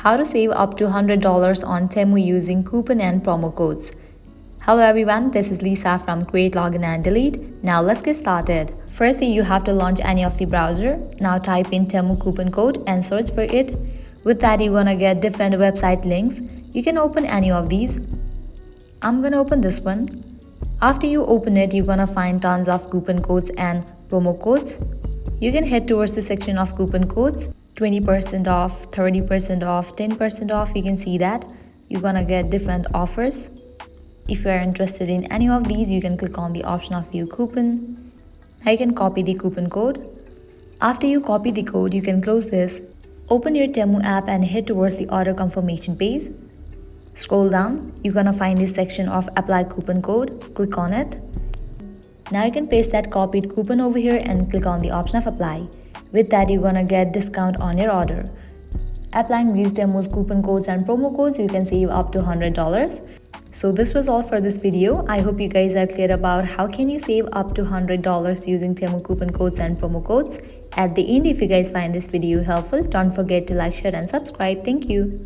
How to save up to $100 on Temu using coupon and promo codes. Hello everyone, this is Lisa from Create, Login and Delete. Now let's get started. Firstly, you have to launch any of the browser. Now type in Temu coupon code and search for it. With that, you're gonna get different website links. You can open any of these. I'm gonna open this one. After you open it, you're gonna find tons of coupon codes and promo codes. You can head towards the section of coupon codes. 20% off, 30% off, 10% off, you can see that. You're gonna get different offers. If you are interested in any of these, you can click on the option of view coupon. Now you can copy the coupon code. After you copy the code, you can close this. Open your Temu app and head towards the order confirmation page. Scroll down, you're gonna find this section of apply coupon code. Click on it. Now you can paste that copied coupon over here and click on the option of apply. With that, you're gonna get discount on your order. Applying these Temu's coupon codes and promo codes, you can save up to $100. So this was all for this video. I hope you guys are clear about how can you save up to $100 using Temu coupon codes and promo codes. At the end, if you guys find this video helpful, don't forget to like, share and subscribe. Thank you.